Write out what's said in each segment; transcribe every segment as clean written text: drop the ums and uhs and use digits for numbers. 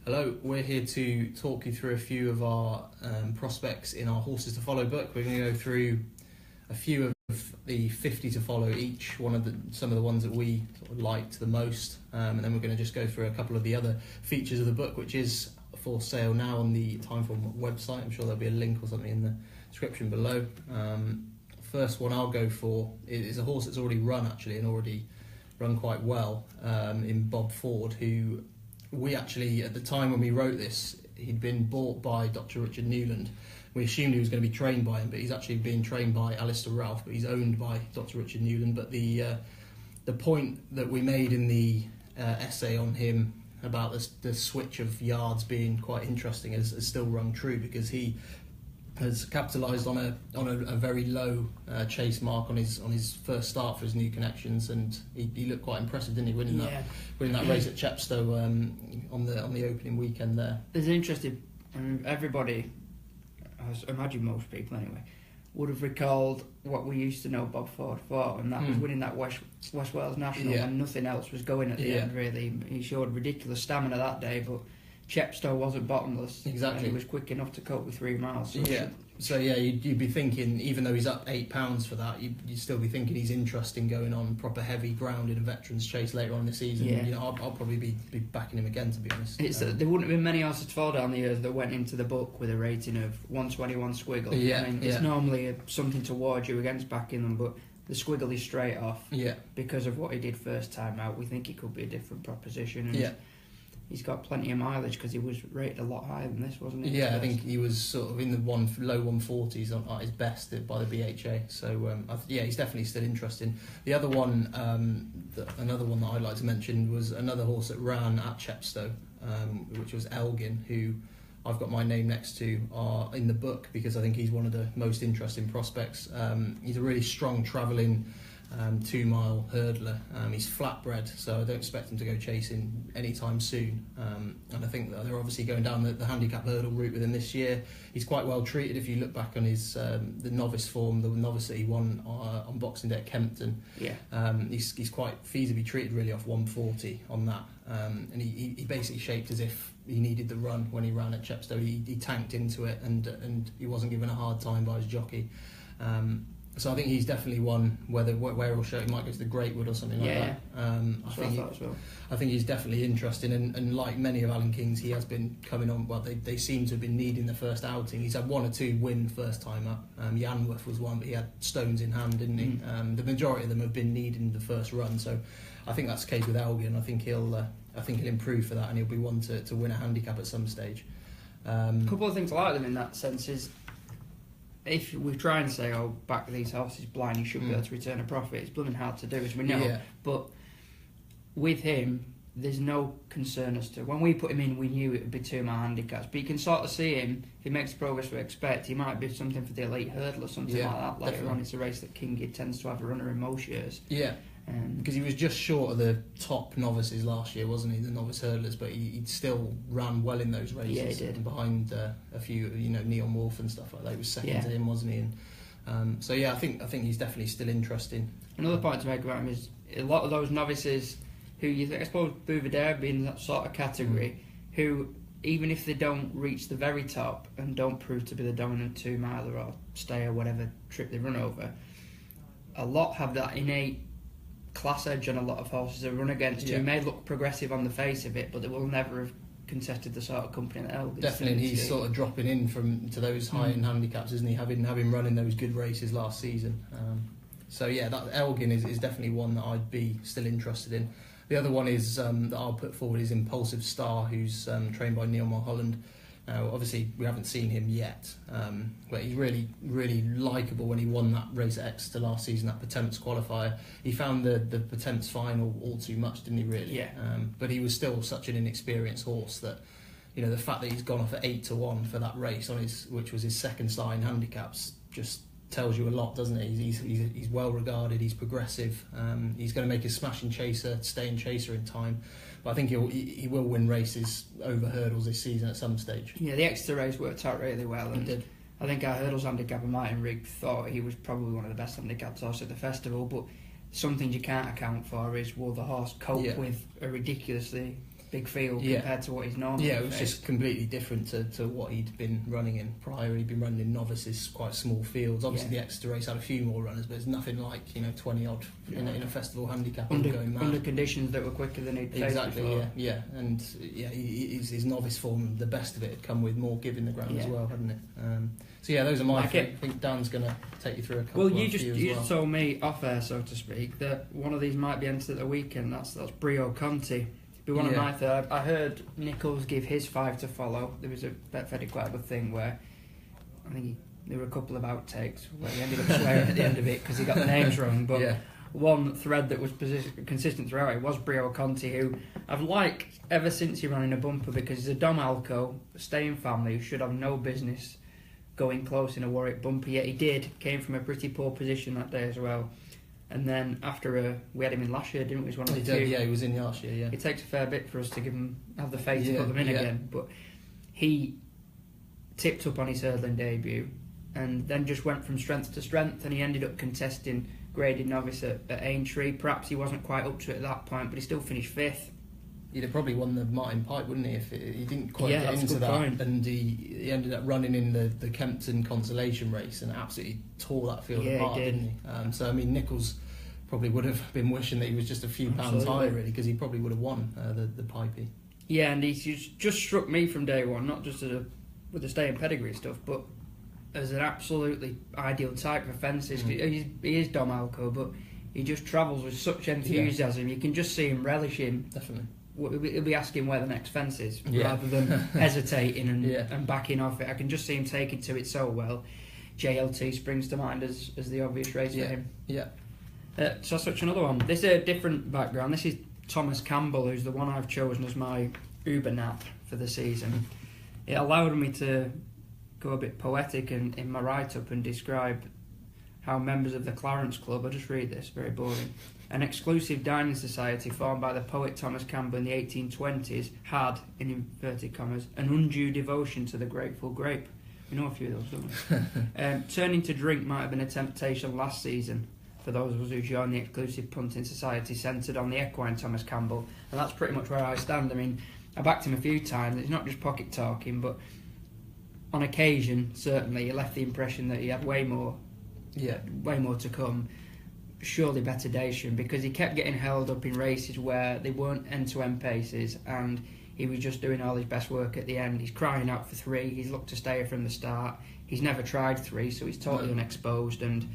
Hello, we're here to talk you through a few of our prospects in our Horses to Follow book. We're going to go through a few of the 50 to follow each, some of the ones that we sort of liked the most, and then we're going to just go through a couple of the other features of the book, which is for sale now on the Timeform website. I'm sure there'll be a link or something in the description below. First one I'll go for is a horse that's already run actually, and already run quite well, in Bob Ford, who we actually, at the time when we wrote this, he'd been bought by Dr. Richard Newland. We assumed he was going to be trained by him, but he's actually being trained by Alistair Ralph, but he's owned by Dr. Richard Newland. But the point that we made in the essay on him about the switch of yards being quite interesting has still rung true, because he has capitalised on a very low chase mark on his first start for his new connections, and he looked quite impressive, didn't he, winning that race at Chepstow on the opening weekend there. There's an interesting, everybody, I imagine most people anyway, would have recalled what we used to know Bob Ford for, and that was winning that West Wales National when nothing else was going at the end, really. He showed ridiculous stamina that day, but Chepstow wasn't bottomless. Exactly. He was quick enough to cope with 3 miles. So you'd be thinking, even though he's up £8 for that, you'd still be thinking he's interesting going on proper heavy ground in a veterans chase later on in the season. Yeah. I'll probably be backing him again, to be honest. There wouldn't have been many horses to fall down the years that went into the book with a rating of 121 squiggle. It's normally something to ward you against backing them, but the squiggle is straight off. Because of what he did first time out. We think it could be a different proposition. And he's got plenty of mileage, because he was rated a lot higher than this, wasn't he? I think he was sort of in the low 140s at his best by the BHA. So he's definitely still interesting. The other one, another one that I'd like to mention was another horse that ran at Chepstow, which was Elgin, who I've got my name next to in the book, because I think he's one of the most interesting prospects. He's a really strong travelling 2 mile hurdler. He's flatbred, so I don't expect him to go chasing anytime soon. And I think that they're obviously going down the handicap hurdle route with him this year. He's quite well treated. If you look back on his the novice form, the novice that he won on Boxing Day at Kempton, he's quite feasibly treated really off 140 on that. And he basically shaped as if he needed the run when he ran at Chepstow. He tanked into it, and he wasn't given a hard time by his jockey. So I think he's definitely one where he'll show. He might go to the Greatwood or something like that. I think he's definitely interesting, and like many of Alan King's, he has been coming on. Well, they seem to have been needing the first outing. He's had 1 or 2 win first time up. Yanworth was one, but he had stones in hand, didn't he? The majority of them have been needing the first run. So I think that's the case with Elgin. I think he'll improve for that, and he'll be one to win a handicap at some stage. A couple of things I like them in that sense is, if we try and say, back these horses blind, you should be able to return a profit, it's blooming hard to do, as we know. But with him, there's no concern as to, when we put him in, we knew it would be 2 mile handicaps, but you can sort of see him, if he makes the progress we expect, he might be something for the elite hurdle or something like that later definitely on. It's a race that King tends to have a runner in most years. Because he was just short of the top novices last year, wasn't he, the novice hurdlers, but he still ran well in those races. Yeah, he did. And behind a few, Neon Wolf and stuff like that. He was second to him, wasn't he? And I think he's definitely still interesting. Another point to make about him is a lot of those novices who I suppose Bouvedere being that sort of category, who even if they don't reach the very top and don't prove to be the dominant 2 miler or stay or whatever trip they run over, a lot have that innate class edge on a lot of horses they run against who may look progressive on the face of it, but they will never have contested the sort of company that Elgin. Definitely, and he's sort of dropping in to those high-end handicaps, isn't he? Having run in those good races last season. That Elgin is definitely one that I'd be still interested in. The other one is that I'll put forward is Impulsive Star, who's trained by Neil Mulholland. Now, obviously, we haven't seen him yet, but he's really, really likeable. When he won that race at Exeter last season, that Potemps qualifier, he found the Potemps final all too much, didn't he, really? But he was still such an inexperienced horse that, the fact that he's gone off at 8-1 for that race, which was his second start in handicaps, just tells you a lot, doesn't it? He's well regarded, he's progressive, he's going to make a smashing chaser, staying chaser in time. But I think he will win races over hurdles this season at some stage. Yeah, the Exeter race worked out really well. It did. I think our hurdles handicapper Martin Rigg thought he was probably one of the best handicapped horses at the festival, but some things you can't account for is, will the horse cope with a ridiculously big field compared to what he's normally it was just completely different to what he'd been running in prior. He'd been running in novices, quite small fields. Obviously, the Exeter race had a few more runners, but it's nothing like 20 odd in a festival handicap going mad. Under conditions that were quicker than he'd faced before. And his novice form, the best of it had come with more give in the ground as well, hadn't it? Those are my. I think Dan's going to take you through a couple. Well, you just told me off air, so to speak, that one of these might be entered at the weekend. That's Brio Conti. Be one of my third. I heard Nichols give his 5 to follow. There was a Betfred quite a good thing where I think there were a couple of outtakes where he ended up swearing at the end of it because he got the names wrong. But one thread that was consistent throughout it was Brio Conti, who I've liked ever since he ran in a bumper because he's a Dom Alco, staying family, who should have no business going close in a Warwick bumper. Yet he did. Came from a pretty poor position that day as well. And then after we had him in last year, didn't we? He was one of the two. Yeah, he was in last year. Yeah, it takes a fair bit for us to have the faith to put them in again. But he tipped up on his hurdling debut, and then just went from strength to strength. And he ended up contesting graded novice at Aintree. Perhaps he wasn't quite up to it at that point, but he still finished 5th. He'd have probably won the Martin Pipe, wouldn't he? If he didn't quite get into that, point. And he ended up running in the Kempton consolation race and absolutely tore that field apart, didn't he? So I mean, Nichols probably would have been wishing that he was just a few pounds higher, really, because he probably would have won the Pipey. Yeah, and he's just struck me from day one, not just with the staying pedigree stuff, but as an absolutely ideal type for fences. He is Dom Alco, but he just travels with such enthusiasm. You can just see him relishing. Definitely. He'll be asking where the next fence is rather than hesitating and backing off it. I can just see him taking to it so well. JLT springs to mind as the obvious race for him. Yeah. So I'll switch another one. This is a different background. This is Thomas Campbell, who's the one I've chosen as my Uber nap for the season. It allowed me to go a bit poetic in my write-up and describe how members of the Clarence Club, I'll just read this, very boring, an exclusive dining society formed by the poet Thomas Campbell in the 1820s had, in inverted commas, an undue devotion to the grateful grape. We know a few of those, don't we? Turning to drink might have been a temptation last season for those of us who joined the exclusive punting society centred on the equine Thomas Campbell, and that's pretty much where I stand. I mean, I backed him a few times. It's not just pocket talking, but on occasion, certainly, he left the impression that he had way more to come. Surely better days for him, because he kept getting held up in races where they weren't end-to-end paces, and he was just doing all his best work at the end. He's crying out for 3. He's looked to stay from the start. He's never tried 3, so he's totally unexposed, and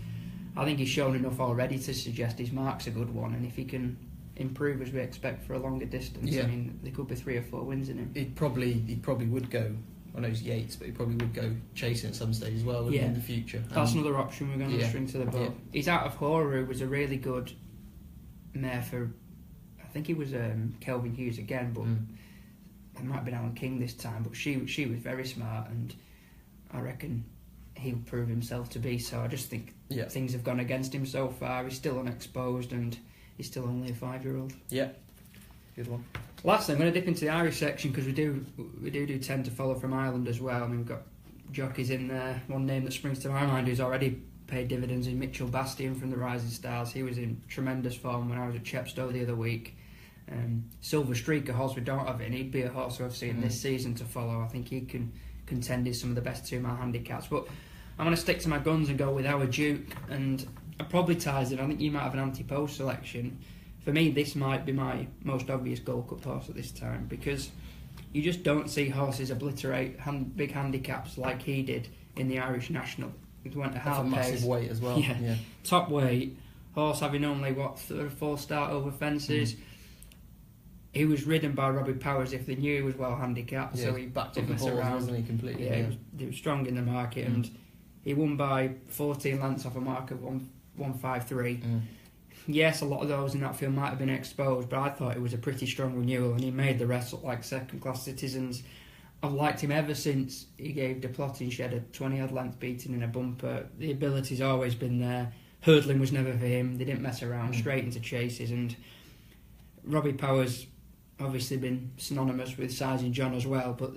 I think he's shown enough already to suggest his mark's a good one, and if he can improve as we expect for a longer distance, I mean, there could be 3 or 4 wins in him. He probably would go. I know he's Yates, but he probably would go chasing at some stage as well in the future. That's another option we're going to string to the bow. He's out of Horu, was a really good mare for, I think he was Kelvin Hughes again, but it might have been Alan King this time, but she was very smart, and I reckon he'll prove himself to be so. I just think things have gone against him so far. He's still unexposed, and he's still only a 5-year-old. Yeah, good one. Lastly, I'm going to dip into the Irish section because we do tend to follow from Ireland as well. I mean, we've got jockeys in there. One name that springs to my mind who's already paid dividends is Mitchell Bastian from the Rising Stars. He was in tremendous form when I was at Chepstow the other week. Silver Streak, a horse we don't have in, he'd be a horse who I've seen this season to follow. I think he can contend in some of the best 2-mile handicaps. But I'm going to stick to my guns and go with Our Duke, and I probably ties it. I think you might have an anti-post selection. For me, this might be my most obvious Gold Cup horse at this time, because you just don't see horses obliterate big handicaps like he did in the Irish National. He went to half pace. Massive weight as well. Yeah. Top weight, horse having only 4 start over fences. He was ridden by Robbie Powers if they knew he was well handicapped, so he backed up the horse, wasn't he, completely? He was strong in the market, and he won by 14 lengths off a mark of 153. Yes, a lot of those in that field might have been exposed, but I thought it was a pretty strong renewal, and he made the rest look like second-class citizens. I've liked him ever since he gave Deplotin Shed a 20-odd length beating in a bumper. The ability's always been there. Hurdling was never for him. They didn't mess around, straight into chases, and Robbie Powers obviously been synonymous with Sizing John as well, but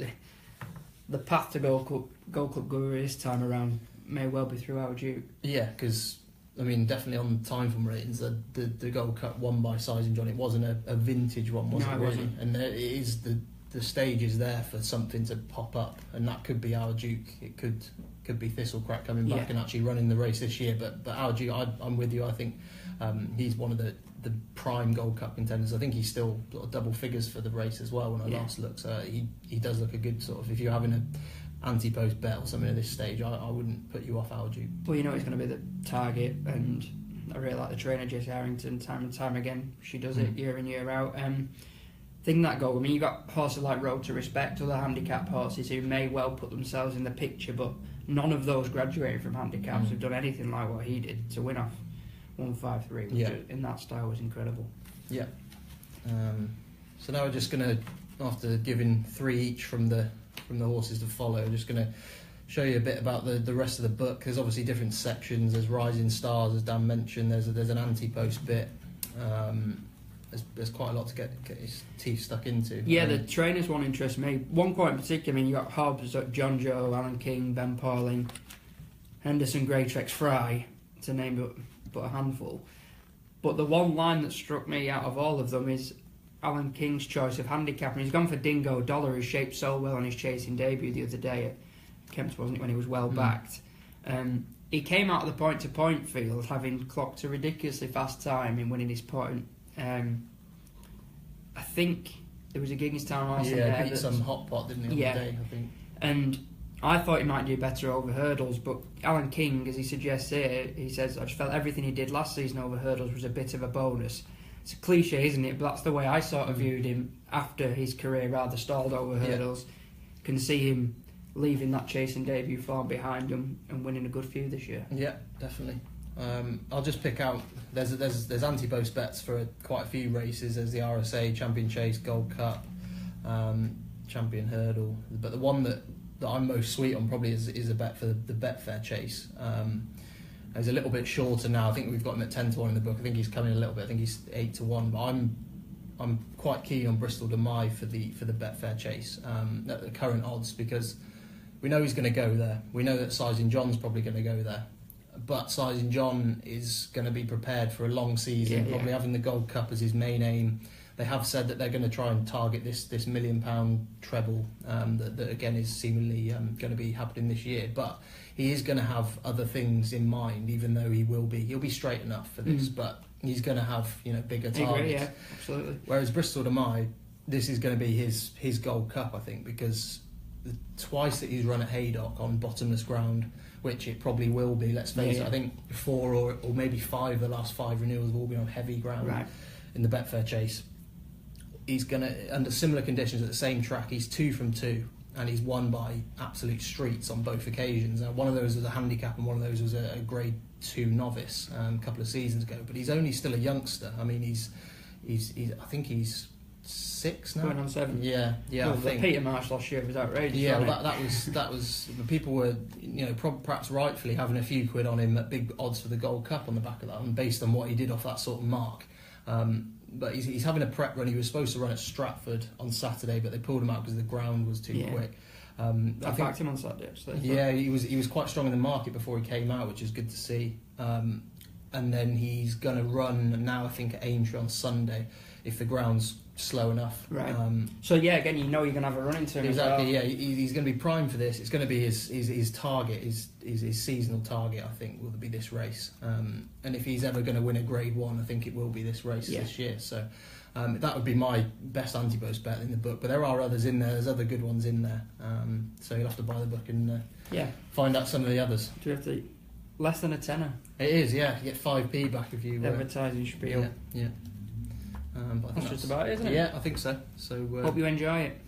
the path to Gold Club glory this time around may well be through Our Duke. Yeah, because I mean, definitely on Timeform ratings, the Gold Cup won by Sizing John. It wasn't a vintage one, was No, it it really? wasn't. And it is the stage is there for something to pop up, and that could be our Duke. It could be Thistlecrack coming back and actually running the race this year. But our Duke, I'm with you. I think he's one of the prime Gold Cup contenders. I think he's still sort of double figures for the race as well when I last looked. So he does look a good sort of, if you're having a anti-post bet or something at this stage, I wouldn't put you off our Duke. Well, you know he's going to be the target, and I really like the trainer Jesse Harrington. Time and time again, she does it year in year out. Thing that goal, I mean, you got horses like Road to Respect, other handicap horses who may well put themselves in the picture, but none of those graduating from handicaps have done anything like what he did to win off 153, which in that style was incredible. Yeah. So now we're just going to, after giving 3 each from the horses to follow, just going to show you a bit about the rest of the book. There's obviously different sections. There's Rising Stars, as Dan mentioned. There's an anti-post bit. There's quite a lot to get his teeth stuck into. Yeah, the trainers one interests me. One quite in particular, I mean, you got Hobbs, John Joe, Alan King, Ben Pauling, Henderson, Greatrex, Fry, to name but a handful. But the one line that struck me out of all of them is Alan King's choice of handicap. And he's gone for Dingo Dollar, who shaped so well on his chasing debut the other day at Kemp's, wasn't it, when he was well backed. He came out of the point-to-point field having clocked a ridiculously fast time in winning his point. I think there was a Gigginstown horse in there. Yeah, beat some hot pot, didn't he, on the day, I think. And I thought he might do better over hurdles, but Alan King, as he suggests here, he says, I just felt everything he did last season over hurdles was a bit of a bonus. It's a cliche, isn't it? But that's the way I sort of viewed him after his career rather stalled over hurdles. Can see him leaving that chasing debut form behind him and winning a good few this year. Yeah, definitely. I'll just pick out. There's anti-post bets for quite a few races. There's the RSA Champion Chase, Gold Cup, Champion Hurdle. But the one that I'm most sweet on probably is a bet for the Betfair Chase. He's a little bit shorter now. I think we've got him at 10-1 in the book. I think he's coming a little bit. I think he's 8-1. But I'm quite keen on Bristol de Mai for the Betfair Chase at the current odds, because we know he's going to go there. We know that Sizing John's probably going to go there. But Sizing John is going to be prepared for a long season, probably having the Gold Cup as his main aim. They have said that they're going to try and target this £1 million treble that again is seemingly going to be happening this year. But he is going to have other things in mind, even though he'll be straight enough for this. But he's going to have bigger targets. I agree, yeah, absolutely. Whereas Bristol de Mai, this is going to be his Gold Cup, I think, because the twice that he's run at Haydock on bottomless ground, which it probably will be, let's face it. I think 4 or maybe 5 the last 5 renewals have all been on heavy ground in the Betfair Chase. He's going to, under similar conditions at the same track, he's 2 from 2, and he's won by absolute streets on both occasions. Now, one of those was a handicap and one of those was a Grade 2 novice a couple of seasons ago, but he's only still a youngster. I mean, he's I think he's 6 now. Going on 7. Yeah. Well, I think Peter Marsh last year was outrageous. Yeah, well, that was people were perhaps rightfully having a few quid on him at big odds for the Gold Cup on the back of that, and based on what he did off that sort of mark. But he's having a prep run. He was supposed to run at Stratford on Saturday, but they pulled him out because the ground was too quick. I backed him on Saturday, actually. Yeah, he was quite strong in the market before he came out, which is good to see. And then he's going to run now, I think, at Aintree on Sunday, if the ground's slow enough. Right. So yeah, again, you're going to have a run into him. Exactly. As well. Yeah, he's going to be primed for this. It's going to be his target, his seasonal target. I think will be this race. And if he's ever going to win a Grade 1, I think it will be this race this year. So that would be my best anti-post bet in the book. But there are others in there. There's other good ones in there. So you'll have to buy the book and find out some of the others. Do you have to less than a tenner? It is. Yeah, you get 5p back if you advertising spiel. Yeah. But I think that's just about it, isn't it? Yeah, I think so. So hope you enjoy it.